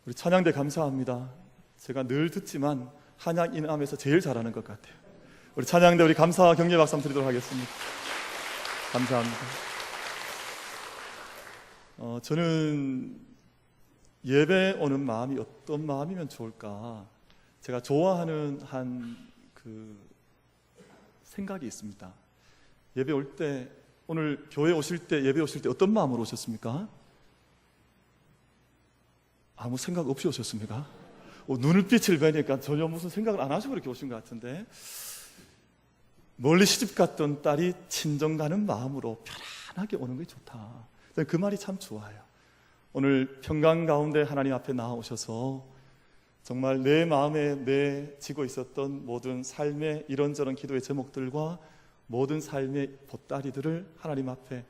우리 찬양대 감사합니다. 제가 늘 듣지만 한양 인암에서 제일 잘하는 것 같아요. 우리 찬양대 우리 감사와 격려 박수 한번 드리도록 하겠습니다. 감사합니다. 저는 예배 오는 마음이 어떤 마음이면 좋을까? 제가 좋아하는 생각이 있습니다. 예배 올 때, 오늘 교회 오실 때, 예배 오실 때 어떤 마음으로 오셨습니까? 아무 생각 없이 오셨습니까? 눈빛을 뵈니까 전혀 무슨 생각을 안 하시고 이렇게 오신 것 같은데, 멀리 시집 갔던 딸이 친정 가는 마음으로 편안하게 오는 게 좋다. 그 말이 참 좋아요. 오늘 평강 가운데 하나님 앞에 나오셔서 정말 내 마음에 내지고 있었던 모든 삶의 이런저런 기도의 제목들과 모든 삶의 보따리들을 하나님 앞에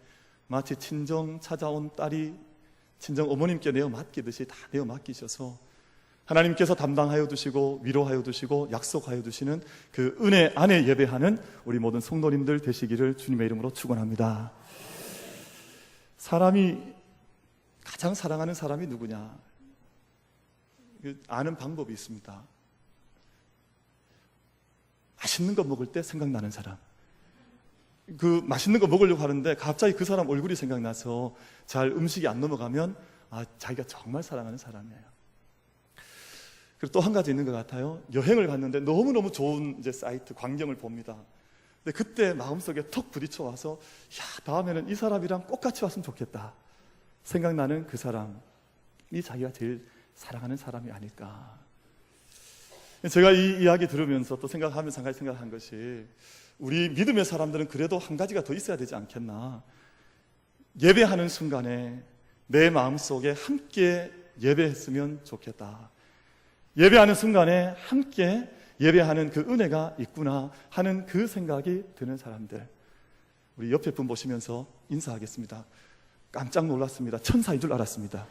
마치 친정 찾아온 딸이 친정 어머님께 내어 맡기듯이 다 내어 맡기셔서 하나님께서 담당하여 두시고 위로하여 두시고 약속하여 두시는 그 은혜 안에 예배하는 우리 모든 성도님들 되시기를 주님의 이름으로 축원합니다. 사람이 가장 사랑하는 사람이 누구냐? 아는 방법이 있습니다. 맛있는 거 먹을 때 생각나는 사람. 그 맛있는 거 먹으려고 하는데 갑자기 그 사람 얼굴이 생각나서 잘 음식이 안 넘어가면 자기가 정말 사랑하는 사람이에요. 그리고 또 한 가지 있는 것 같아요. 여행을 갔는데 너무너무 좋은 사이트, 광경을 봅니다. 근데 그때 마음속에 턱 부딪혀 와서 다음에는 이 사람이랑 꼭 같이 왔으면 좋겠다 생각나는 그 사람이 자기가 제일 사랑하는 사람이 아닐까. 제가 이 이야기 들으면서 또 생각하면서 한 가지 생각한 것이, 우리 믿음의 사람들은 그래도 한 가지가 더 있어야 되지 않겠나. 예배하는 순간에 내 마음속에 함께 예배했으면 좋겠다. 예배하는 순간에 함께 예배하는 그 은혜가 있구나 하는 그 생각이 드는 사람들, 우리 옆에 분 보시면서 인사하겠습니다. 깜짝 놀랐습니다. 천사인 줄 알았습니다.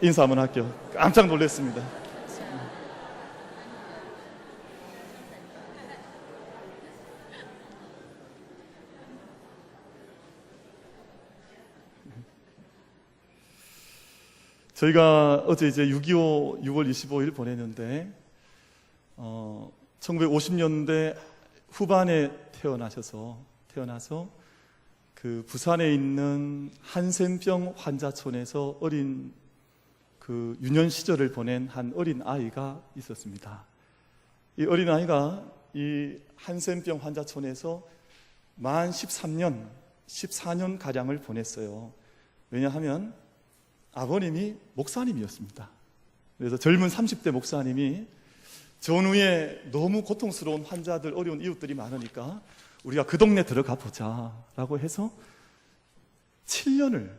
인사 한번 할게요. 깜짝 놀랐습니다. 저희가 어제 6.25 6월 25일 보냈는데 1950년대 후반에 태어나서 그 부산에 있는 한센병 환자촌에서 어린 그 유년 시절을 보낸 한 어린 아이가 있었습니다. 이 어린 아이가 이 한센병 환자촌에서 만 14년 가량을 보냈어요. 왜냐하면 아버님이 목사님이었습니다. 그래서 젊은 30대 목사님이 전후에 너무 고통스러운 환자들, 어려운 이웃들이 많으니까 우리가 그 동네 들어가 보자 라고 해서 7년을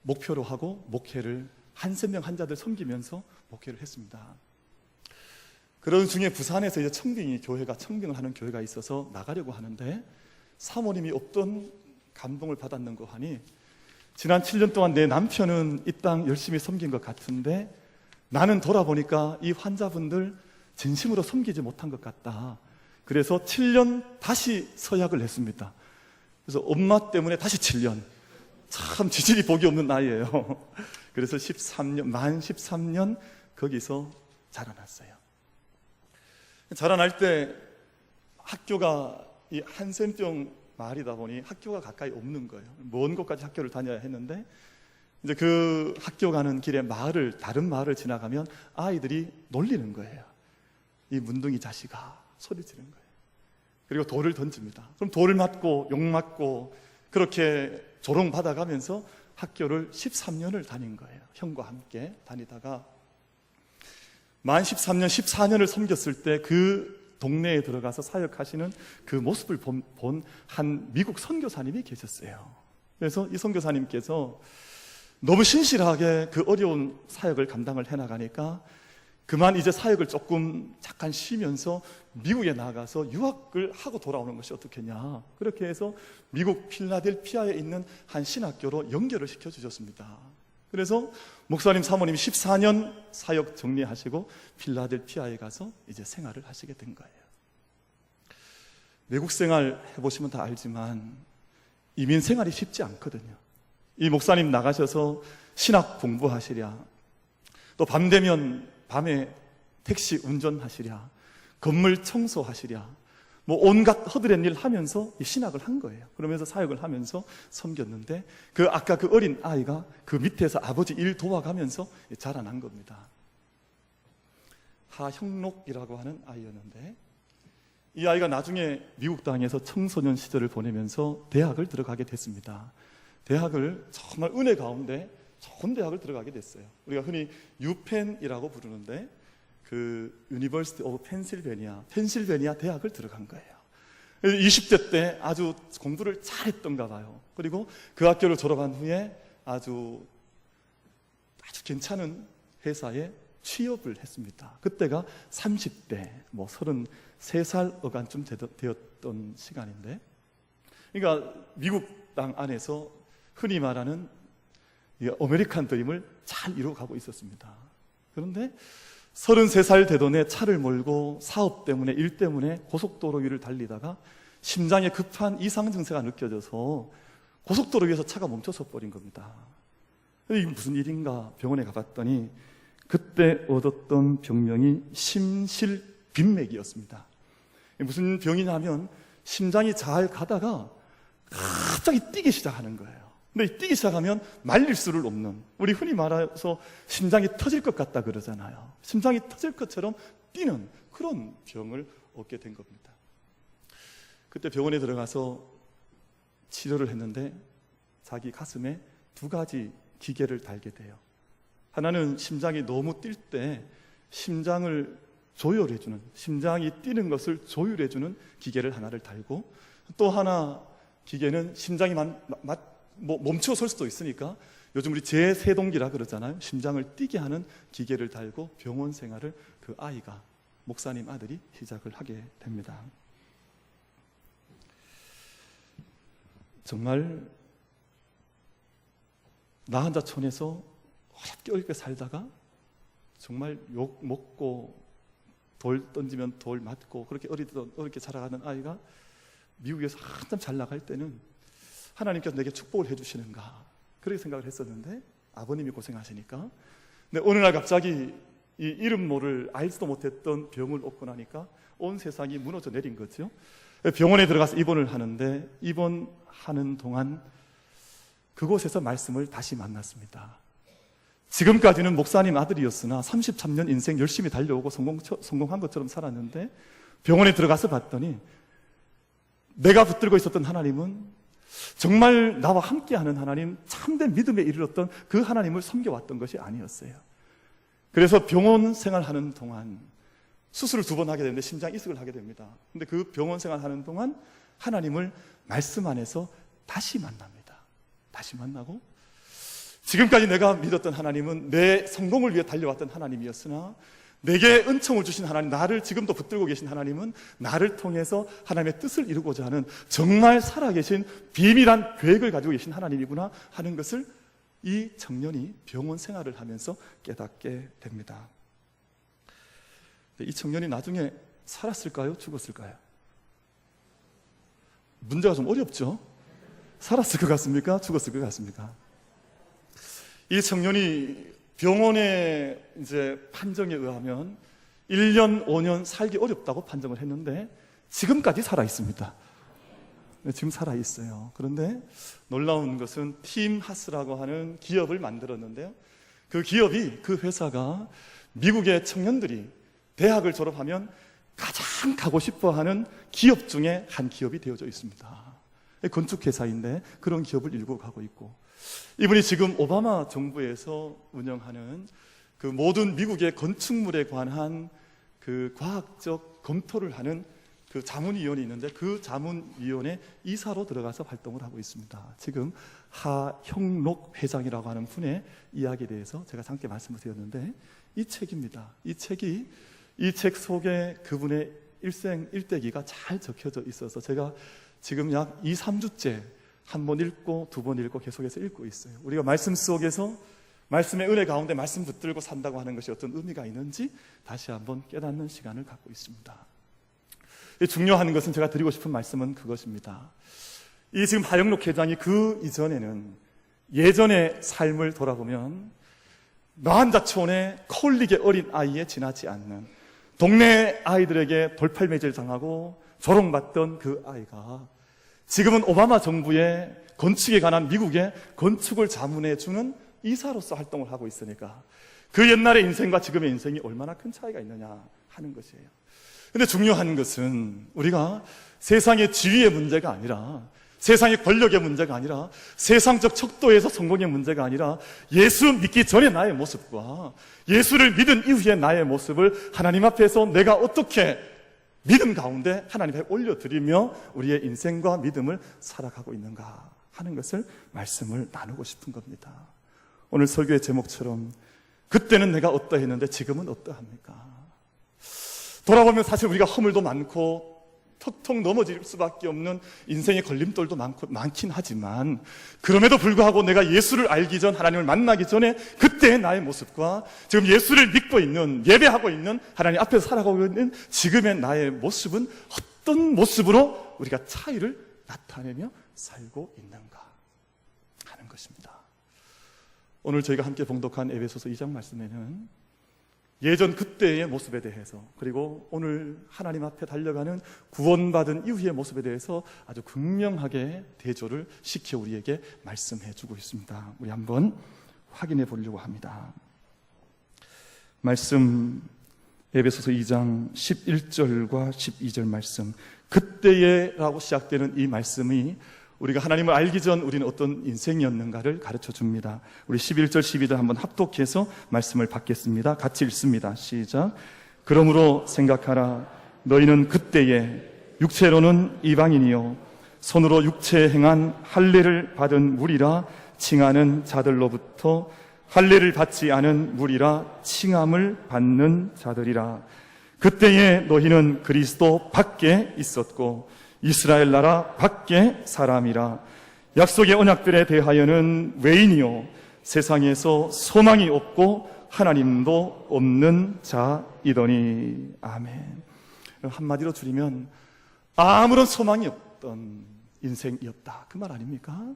목표로 하고 목회를, 한센병 환자들 섬기면서 목회를 했습니다. 그런 중에 부산에서 이제 청빙을 하는 교회가 있어서 나가려고 하는데 사모님이 어떤 감동을 받았는가 하니, 지난 7년 동안 내 남편은 이 땅 열심히 섬긴 것 같은데 나는 돌아보니까 이 환자분들 진심으로 섬기지 못한 것 같다. 그래서 7년 다시 서약을 했습니다. 그래서 엄마 때문에 다시 7년. 참 지질이 복이 없는 나이예요. 그래서 만 13년 거기서 자라났어요. 자라날 때 학교가 이 한센병 마을이다 보니 학교가 가까이 없는 거예요. 먼 곳까지 학교를 다녀야 했는데, 이제 그 학교 가는 길에 다른 마을을 지나가면 아이들이 놀리는 거예요. 이 문둥이 자식아, 소리치는 거예요. 그리고 돌을 던집니다. 그럼 돌을 맞고 욕 맞고 그렇게 조롱받아가면서 학교를 13년을 다닌 거예요. 형과 함께 다니다가 만 13년, 14년을 섬겼을 때 그 동네에 들어가서 사역하시는 그 모습을 본 한 미국 선교사님이 계셨어요. 그래서 이 선교사님께서 너무 신실하게 그 어려운 사역을 감당을 해나가니까 그만 이제 사역을 잠깐 쉬면서 미국에 나가서 유학을 하고 돌아오는 것이 어떻겠냐. 그렇게 해서 미국 필라델피아에 있는 한 신학교로 연결을 시켜주셨습니다. 그래서 목사님 사모님이 14년 사역 정리하시고 필라델피아에 가서 이제 생활을 하시게 된 거예요. 외국 생활 해보시면 다 알지만 이민 생활이 쉽지 않거든요. 이 목사님 나가셔서 신학 공부하시랴, 또 밤 되면 밤에 택시 운전하시랴, 건물 청소하시랴, 뭐 온갖 허드렛 일 하면서 신학을 한 거예요. 그러면서 사역을 하면서 섬겼는데 아까 그 어린 아이가 그 밑에서 아버지 일 도와가면서 자라난 겁니다. 하형록이라고 하는 아이였는데, 이 아이가 나중에 미국 땅에서 청소년 시절을 보내면서 대학을 들어가게 됐습니다. 대학을 정말 은혜 가운데 좋은 대학을 들어가게 됐어요. 우리가 흔히 유펜이라고 부르는데 그 유니버시티 오브 펜실베니아 대학을 들어간 거예요. 20대 때 아주 공부를 잘했던가 봐요. 그리고 그 학교를 졸업한 후에 아주 괜찮은 회사에 취업을 했습니다. 그때가 30대, 33살 어간쯤 되었던 시간인데, 그러니까 미국 땅 안에서 흔히 말하는 아메리칸 드림을 잘 이루어가고 있었습니다. 그런데 33살 되던 해 차를 몰고 사업 때문에, 일 때문에 고속도로 위를 달리다가 심장에 급한 이상 증세가 느껴져서 고속도로 위에서 차가 멈춰서 버린 겁니다. 이게 무슨 일인가 병원에 가봤더니 그때 얻었던 병명이 심실빈맥이었습니다. 무슨 병이냐면 심장이 잘 가다가 갑자기 뛰기 시작하는 거예요. 근데 뛰기 시작하면 말릴 수를 없는, 우리 흔히 말해서 심장이 터질 것 같다 그러잖아요. 심장이 터질 것처럼 뛰는 그런 병을 얻게 된 겁니다. 그때 병원에 들어가서 치료를 했는데 자기 가슴에 2가지 기계를 달게 돼요. 하나는 심장이 너무 뛸 때 심장을 조율해주는, 심장이 뛰는 것을 조율해주는 기계를 하나를 달고, 또 하나 기계는 심장이 멈춰설 수도 있으니까 요즘 우리 제세동기라 그러잖아요. 심장을 뛰게 하는 기계를 달고 병원 생활을 그 아이가, 목사님 아들이 시작을 하게 됩니다. 정말 나한자촌에서 어렵게 살다가 정말 욕 먹고 돌 던지면 돌 맞고 그렇게 어렵게 자라가는 아이가 미국에서 한참 잘 나갈 때는 하나님께서 내게 축복을 해주시는가 그렇게 생각을 했었는데, 아버님이 고생하시니까. 근데 어느 날 갑자기 이 이름 모를 알지도 못했던 병을 얻고 나니까 온 세상이 무너져 내린 거죠. 병원에 들어가서 입원을 하는데, 입원하는 동안 그곳에서 말씀을 다시 만났습니다. 지금까지는 목사님 아들이었으나 33년 인생 열심히 달려오고 성공한 것처럼 살았는데, 병원에 들어가서 봤더니 내가 붙들고 있었던 하나님은 정말 나와 함께하는 하나님, 참된 믿음에 이르렀던 그 하나님을 섬겨왔던 것이 아니었어요. 그래서 병원 생활하는 동안 수술을 2번 하게 되는데 심장 이식을 하게 됩니다. 근데 그 병원 생활하는 동안 하나님을 말씀 안에서 다시 만납니다. 다시 만나고, 지금까지 내가 믿었던 하나님은 내 성공을 위해 달려왔던 하나님이었으나 내게 은총을 주신 하나님, 나를 지금도 붙들고 계신 하나님은 나를 통해서 하나님의 뜻을 이루고자 하는 정말 살아계신 비밀한 계획을 가지고 계신 하나님이구나 하는 것을 이 청년이 병원 생활을 하면서 깨닫게 됩니다. 이 청년이 나중에 살았을까요? 죽었을까요? 문제가 좀 어렵죠? 살았을 것 같습니까? 죽었을 것 같습니까? 이 청년이 병원의 판정에 의하면 1년, 5년 살기 어렵다고 판정을 했는데 지금까지 살아있습니다. 지금 살아있어요. 그런데 놀라운 것은 팀 하스라고 하는 기업을 만들었는데요. 그 기업이, 그 회사가 미국의 청년들이 대학을 졸업하면 가장 가고 싶어하는 기업 중에 한 기업이 되어져 있습니다. 건축회사인데 그런 기업을 일구고 가고 있고, 이분이 지금 오바마 정부에서 운영하는 그 모든 미국의 건축물에 관한 그 과학적 검토를 하는 그 자문위원이 있는데 그 자문위원회 이사로 들어가서 활동을 하고 있습니다. 지금 하형록 회장이라고 하는 분의 이야기에 대해서 제가 잠깐 말씀을 드렸는데, 이 책입니다. 이 책 속에 그분의 일생 일대기가 잘 적혀져 있어서 제가 지금 약 2, 3주째 한 번 읽고 2번 읽고 계속해서 읽고 있어요. 우리가 말씀 속에서 말씀의 은혜 가운데 말씀 붙들고 산다고 하는 것이 어떤 의미가 있는지 다시 한번 깨닫는 시간을 갖고 있습니다. 중요한 것은, 제가 드리고 싶은 말씀은 그것입니다. 이 지금 하영록 회장이 그 이전에는, 예전의 삶을 돌아보면 노환자촌에 콜릭의 어린 아이에 지나지 않는, 동네 아이들에게 돌팔매질 당하고 조롱받던 그 아이가 지금은 오바마 정부의 건축에 관한 미국의 건축을 자문해주는 이사로서 활동을 하고 있으니까 그 옛날의 인생과 지금의 인생이 얼마나 큰 차이가 있느냐 하는 것이에요. 근데 중요한 것은 우리가 세상의 지위의 문제가 아니라, 세상의 권력의 문제가 아니라, 세상적 척도에서 성공의 문제가 아니라, 예수 믿기 전에 나의 모습과 예수를 믿은 이후의 나의 모습을 하나님 앞에서 내가 어떻게 믿음 가운데 하나님 앞에 올려드리며 우리의 인생과 믿음을 살아가고 있는가 하는 것을 말씀을 나누고 싶은 겁니다. 오늘 설교의 제목처럼 그때는 내가 어떠했는데 지금은 어떠합니까? 돌아보면 사실 우리가 허물도 많고 턱턱 넘어질 수밖에 없는 인생의 걸림돌도 많긴 하지만, 그럼에도 불구하고 내가 예수를 알기 전, 하나님을 만나기 전에 그때의 나의 모습과 지금 예수를 믿고 있는, 예배하고 있는, 하나님 앞에서 살아가고 있는 지금의 나의 모습은 어떤 모습으로 우리가 차이를 나타내며 살고 있는가 하는 것입니다. 오늘 저희가 함께 봉독한 에베소서 2장 말씀에는 예전 그때의 모습에 대해서, 그리고 오늘 하나님 앞에 달려가는 구원받은 이후의 모습에 대해서 아주 극명하게 대조를 시켜 우리에게 말씀해 주고 있습니다. 우리 한번 확인해 보려고 합니다. 말씀, 에베소서 2장 11절과 12절 말씀, 그때에 라고 시작되는 이 말씀이 우리가 하나님을 알기 전 우리는 어떤 인생이었는가를 가르쳐 줍니다. 우리 11절 12절 한번 합독해서 말씀을 받겠습니다. 같이 읽습니다. 시작. 그러므로 생각하라. 너희는 그때에 육체로는 이방인이요 손으로 육체에 행한 할례를 받은 무리라 칭하는 자들로부터 할례를 받지 않은 무리라 칭함을 받는 자들이라. 그때에 너희는 그리스도 밖에 있었고 이스라엘 나라 밖에 사람이라. 약속의 언약들에 대하여는 외인이요 세상에서 소망이 없고 하나님도 없는 자이더니. 아멘. 한마디로 줄이면 아무런 소망이 없던 인생이었다, 그 말 아닙니까?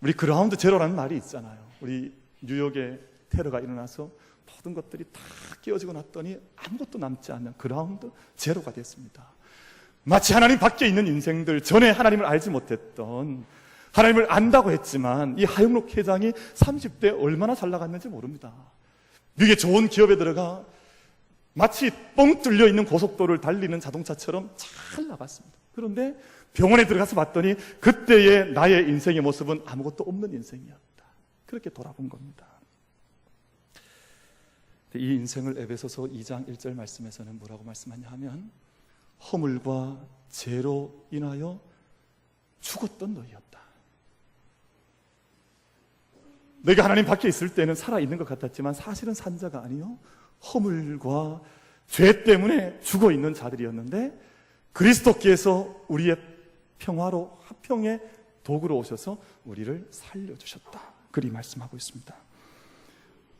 우리 그라운드 제로라는 말이 있잖아요. 우리 뉴욕에 테러가 일어나서 모든 것들이 다 깨어지고 났더니 아무것도 남지 않는 그라운드 제로가 됐습니다. 마치 하나님 밖에 있는 인생들, 전에 하나님을 알지 못했던, 하나님을 안다고 했지만 이 하영록 회장이 30대 얼마나 잘 나갔는지 모릅니다. 미국의 좋은 기업에 들어가 마치 뻥 뚫려 있는 고속도로를 달리는 자동차처럼 잘 나갔습니다. 그런데 병원에 들어가서 봤더니 그때의 나의 인생의 모습은 아무것도 없는 인생이었다. 그렇게 돌아본 겁니다. 이 인생을 에베소서 2장 1절 말씀에서는 뭐라고 말씀하냐 하면, 허물과 죄로 인하여 죽었던 너희였다. 내가 하나님 밖에 있을 때는 살아있는 것 같았지만 사실은 산 자가 아니요 허물과 죄 때문에 죽어있는 자들이었는데, 그리스도께서 우리의 평화로 화평의 도구로 오셔서 우리를 살려주셨다. 그리 말씀하고 있습니다.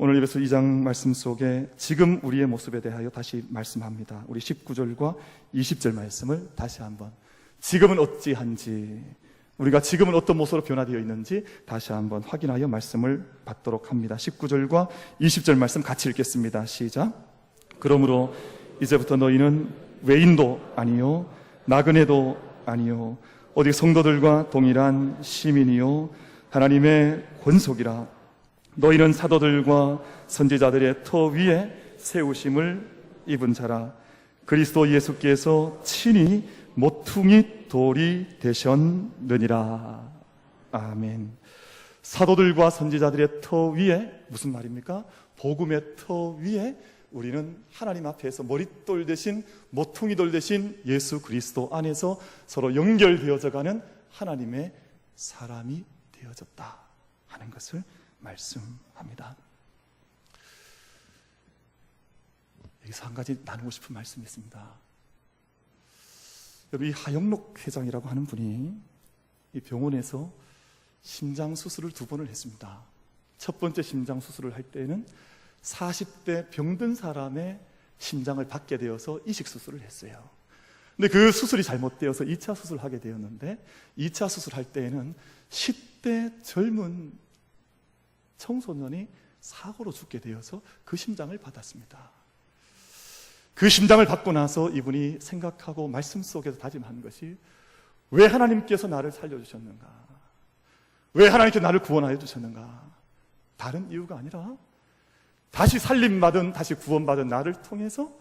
오늘 에베소 2장 말씀 속에 지금 우리의 모습에 대하여 다시 말씀합니다. 우리 19절과 20절 말씀을 다시 한번, 지금은 어찌한지, 우리가 지금은 어떤 모습으로 변화되어 있는지 다시 한번 확인하여 말씀을 받도록 합니다. 19절과 20절 말씀 같이 읽겠습니다. 시작. 그러므로 이제부터 너희는 외인도 아니요 나그네도 아니요 오직 성도들과 동일한 시민이요 하나님의 권속이라. 너희는 사도들과 선지자들의 터 위에 세우심을 입은 자라. 그리스도 예수께서 친히 모퉁이 돌이 되셨느니라. 아멘. 사도들과 선지자들의 터 위에, 무슨 말입니까? 복음의 터 위에 우리는 하나님 앞에서 머릿돌 대신, 모퉁이 돌 대신 예수 그리스도 안에서 서로 연결되어져 가는 하나님의 사람이 되어졌다 하는 것을 말씀합니다. 여기서 한 가지 나누고 싶은 말씀이 있습니다. 여러분, 이 하영록 회장이라고 하는 분이 이 병원에서 심장 수술을 2번을 했습니다. 첫 번째 심장 수술을 할 때는 40대 병든 사람의 심장을 받게 되어서 이식 수술을 했어요. 근데 그 수술이 잘못되어서 2차 수술을 하게 되었는데, 2차 수술할 때에는 10대 젊은 청소년이 사고로 죽게 되어서 그 심장을 받았습니다. 그 심장을 받고 나서 이분이 생각하고 말씀 속에서 다짐한 것이, 왜 하나님께서 나를 살려주셨는가? 왜 하나님께서 나를 구원하여 주셨는가? 다른 이유가 아니라 다시 살림받은, 다시 구원받은 나를 통해서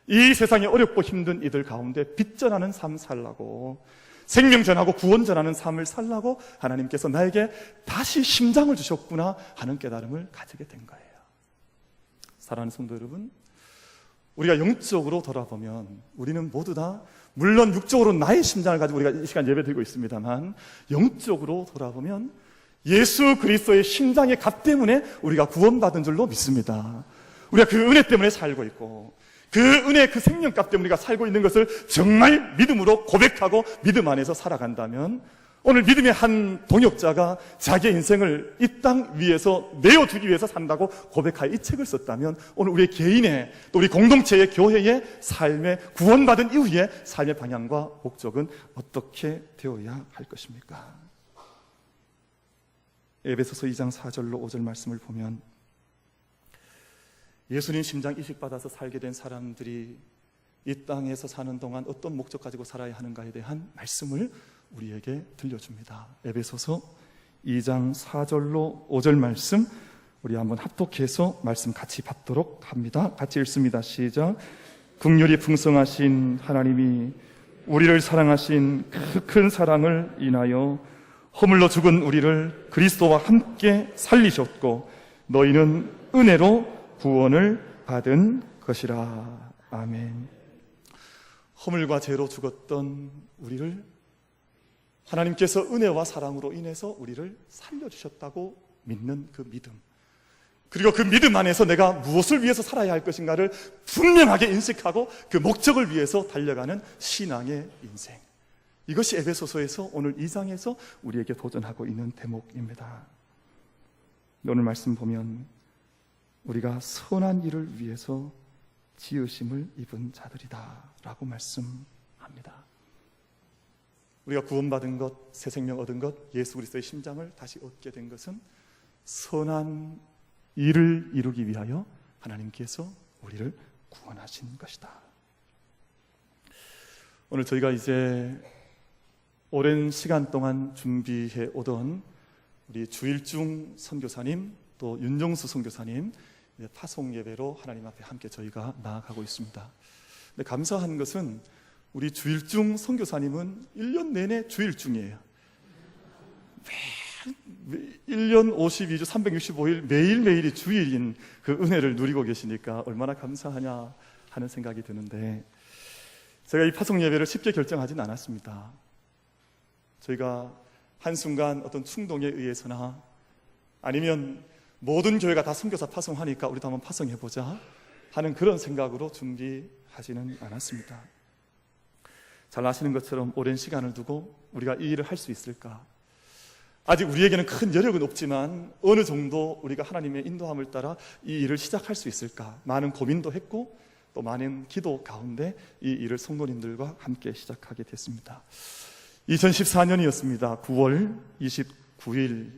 이 세상에 어렵고 힘든 이들 가운데 빛 전하는 삶 살라고, 생명 전하고 구원 전하는 삶을 살라고 하나님께서 나에게 다시 심장을 주셨구나 하는 깨달음을 가지게 된 거예요. 사랑하는 성도 여러분, 우리가 영적으로 돌아보면 우리는 모두 다, 물론 육적으로 나의 심장을 가지고 우리가 이 시간 예배 드리고 있습니다만, 영적으로 돌아보면 예수 그리스도의 심장의 값 때문에 우리가 구원받은 줄로 믿습니다. 우리가 그 은혜 때문에 살고 있고, 그 은혜, 그 생명값 때문에 우리가 살고 있는 것을 정말 믿음으로 고백하고 믿음 안에서 살아간다면, 오늘 믿음의 한 동역자가 자기의 인생을 이 땅 위에서 내어주기 위해서 산다고 고백하여 이 책을 썼다면, 오늘 우리 개인의, 또 우리 공동체의, 교회의 삶의, 구원받은 이후의 삶의 방향과 목적은 어떻게 되어야 할 것입니까? 에베소서 2장 4절로 5절 말씀을 보면, 예수님 심장 이식받아서 살게 된 사람들이 이 땅에서 사는 동안 어떤 목적 가지고 살아야 하는가에 대한 말씀을 우리에게 들려줍니다. 에베소서 2장 4절로 5절 말씀, 우리 한번 합독해서 말씀 같이 받도록 합니다. 같이 읽습니다. 시작. 긍휼이 풍성하신 하나님이 우리를 사랑하신 그 큰 사랑을 인하여 허물로 죽은 우리를 그리스도와 함께 살리셨고, 너희는 은혜로 구원을 받은 것이라. 아멘. 허물과 죄로 죽었던 우리를 하나님께서 은혜와 사랑으로 인해서 우리를 살려주셨다고 믿는 그 믿음, 그리고 그 믿음 안에서 내가 무엇을 위해서 살아야 할 것인가를 분명하게 인식하고 그 목적을 위해서 달려가는 신앙의 인생, 이것이 에베소서에서 오늘 2장에서 우리에게 도전하고 있는 대목입니다. 오늘 말씀 보면 우리가 선한 일을 위해서 지으심을 입은 자들이다 라고 말씀합니다. 우리가 구원받은 것, 새 생명 얻은 것, 예수 그리스도의 심장을 다시 얻게 된 것은 선한 일을 이루기 위하여 하나님께서 우리를 구원하신 것이다. 오늘 저희가 이제 오랜 시간 동안 준비해 오던 우리 주일중 선교사님, 또 윤정수 선교사님 파송 예배로 하나님 앞에 함께 저희가 나아가고 있습니다. 근데 감사한 것은 우리 주일중 선교사님은 1년 내내 주일중이에요. 1년 52주 365일 매일매일이 주일인 그 은혜를 누리고 계시니까 얼마나 감사하냐 하는 생각이 드는데, 제가 이 파송 예배를 쉽게 결정하진 않았습니다. 저희가 한순간 어떤 충동에 의해서나, 아니면 모든 교회가 다 선교사 파송하니까 우리도 한번 파송해보자 하는 그런 생각으로 준비하지는 않았습니다. 잘 아시는 것처럼 오랜 시간을 두고 우리가 이 일을 할 수 있을까? 아직 우리에게는 큰 여력은 없지만 어느 정도 우리가 하나님의 인도함을 따라 이 일을 시작할 수 있을까? 많은 고민도 했고 또 많은 기도 가운데 이 일을 성도님들과 함께 시작하게 됐습니다. 2014년이었습니다. 9월 29일에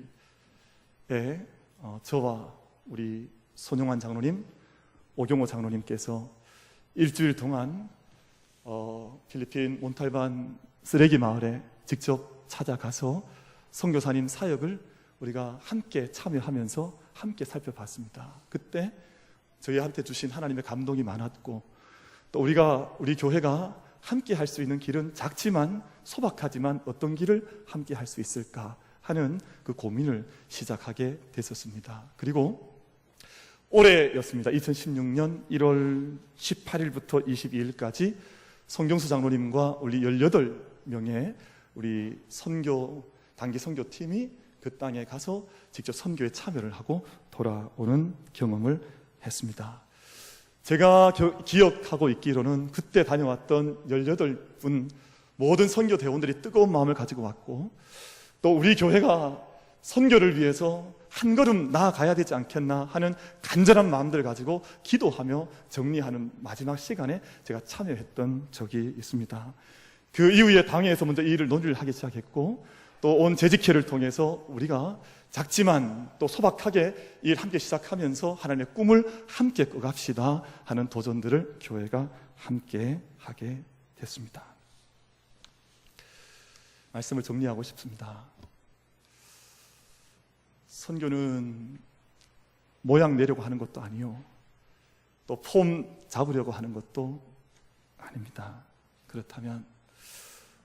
저와 우리 손용환 장로님, 오경호 장로님께서 일주일 동안 필리핀 몬탈반 쓰레기 마을에 직접 찾아가서 선교사님 사역을 우리가 함께 참여하면서 함께 살펴봤습니다. 그때 저희한테 주신 하나님의 감동이 많았고, 또 우리 교회가 함께 할 수 있는 길은 작지만 소박하지만 어떤 길을 함께 할 수 있을까 하는 그 고민을 시작하게 됐었습니다. 그리고 올해였습니다. 2016년 1월 18일부터 22일까지 성경수 장로님과 우리 18명의 우리 단기 선교팀이 그 땅에 가서 직접 선교에 참여를 하고 돌아오는 경험을 했습니다. 제가 기억하고 있기로는 그때 다녀왔던 18분 모든 선교 대원들이 뜨거운 마음을 가지고 왔고, 또 우리 교회가 선교를 위해서 한 걸음 나아가야 되지 않겠나 하는 간절한 마음들을 가지고 기도하며 정리하는 마지막 시간에 제가 참여했던 적이 있습니다. 그 이후에 당회에서 먼저 이 일을 논의를 하기 시작했고, 또 온 재직회를 통해서 우리가 작지만 또 소박하게 일 함께 시작하면서 하나님의 꿈을 함께 꿔갑시다 하는 도전들을 교회가 함께 하게 됐습니다. 말씀을 정리하고 싶습니다. 선교는 모양 내려고 하는 것도 아니요, 또 폼 잡으려고 하는 것도 아닙니다. 그렇다면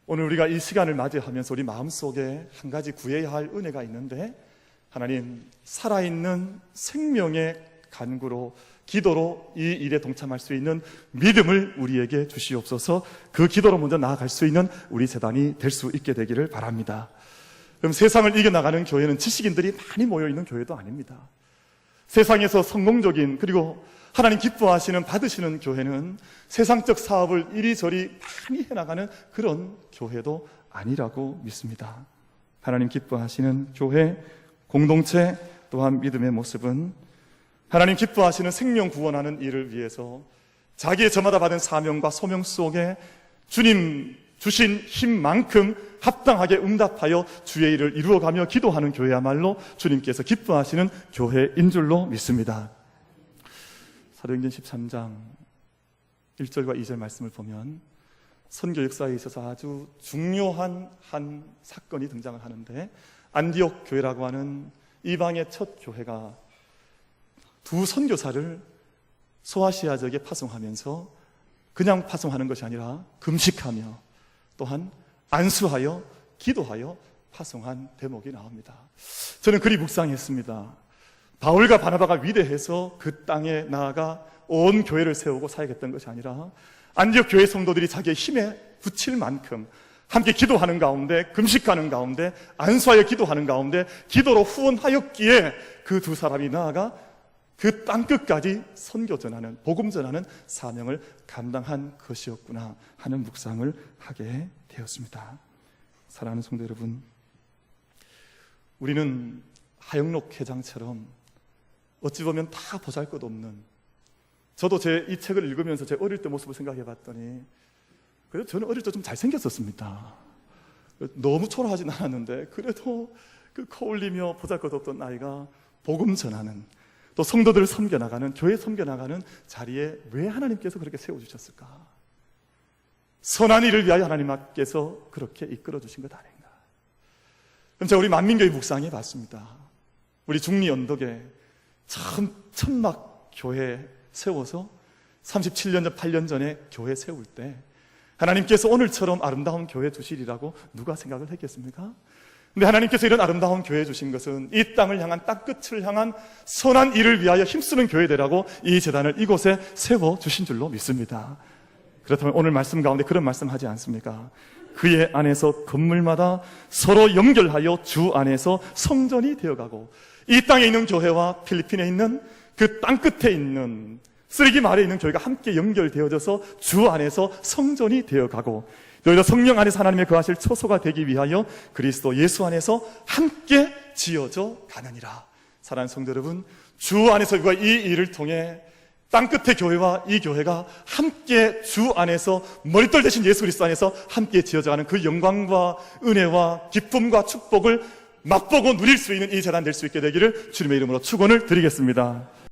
오늘 우리가 이 시간을 맞이하면서 우리 마음속에 한 가지 구해야 할 은혜가 있는데, 하나님, 살아있는 생명의 간구로, 기도로 이 일에 동참할 수 있는 믿음을 우리에게 주시옵소서. 그 기도로 먼저 나아갈 수 있는 우리 재단이 될 수 있게 되기를 바랍니다. 그럼 세상을 이겨나가는 교회는 지식인들이 많이 모여있는 교회도 아닙니다. 세상에서 성공적인, 그리고 하나님 기뻐하시는, 받으시는 교회는 세상적 사업을 이리저리 많이 해나가는 그런 교회도 아니라고 믿습니다. 하나님 기뻐하시는 교회, 공동체, 또한 믿음의 모습은 하나님 기뻐하시는 생명 구원하는 일을 위해서 자기의 저마다 받은 사명과 소명 속에 주님 주신 힘만큼 합당하게 응답하여 주의 일을 이루어가며 기도하는 교회야말로 주님께서 기뻐하시는 교회인 줄로 믿습니다. 사도행전 13장 1절과 2절 말씀을 보면 선교 역사에 있어서 아주 중요한 한 사건이 등장을 하는데, 안디옥 교회라고 하는 이방의 첫 교회가 두 선교사를 소아시아 지역에 파송하면서 그냥 파송하는 것이 아니라 금식하며 또한 안수하여 기도하여 파송한 대목이 나옵니다. 저는 그리 묵상했습니다. 바울과 바나바가 위대해서 그 땅에 나아가 온 교회를 세우고 사역했던 것이 아니라 안디옥 교회 성도들이 자기의 힘에 붙일 만큼 함께 기도하는 가운데, 금식하는 가운데, 안수하여 기도하는 가운데 기도로 후원하였기에 그 두 사람이 나아가 그 땅끝까지 선교 전하는, 복음 전하는 사명을 감당한 것이었구나 하는 묵상을 하게 되었습니다. 사랑하는 성도 여러분, 우리는 하영록 회장처럼 어찌 보면 다 보잘것없는, 저도 이 책을 읽으면서 제 어릴 때 모습을 생각해 봤더니, 그래도 저는 어릴 때 좀 잘생겼었습니다. 너무 초라하진 않았는데 그래도 그 코올리며 보잘것없던 나이가 복음 전하는, 또 성도들을 섬겨나가는, 교회 섬겨나가는 자리에 왜 하나님께서 그렇게 세워주셨을까? 선한 일을 위하여 하나님께서 그렇게 이끌어주신 것 아닌가? 그럼 제가 우리 만민교회 묵상해 봤습니다. 우리 중리 언덕에 천막 교회 세워서 37년 전, 8년 전에 교회 세울 때 하나님께서 오늘처럼 아름다운 교회 주시리라고 누가 생각을 했겠습니까? 근데 하나님께서 이런 아름다운 교회 주신 것은 이 땅을 향한, 땅끝을 향한 선한 일을 위하여 힘쓰는 교회되라고 이 재단을 이곳에 세워주신 줄로 믿습니다. 그렇다면 오늘 말씀 가운데 그런 말씀 하지 않습니까? 그의 안에서 건물마다 서로 연결하여 주 안에서 성전이 되어가고, 이 땅에 있는 교회와 필리핀에 있는 그 땅끝에 있는 쓰레기 마을에 있는 교회가 함께 연결되어져서 주 안에서 성전이 되어가고, 너희도 성령 안에서 하나님의 거하실 처소가 되기 위하여 그리스도 예수 안에서 함께 지어져 가느니라. 사랑하는 성도 여러분, 주 안에서 이 일을 통해 땅끝의 교회와 이 교회가 함께 주 안에서, 머릿돌 대신 예수 그리스도 안에서 함께 지어져가는 그 영광과 은혜와 기쁨과 축복을 맛보고 누릴 수 있는 이 재단 될 수 있게 되기를 주님의 이름으로 축원을 드리겠습니다.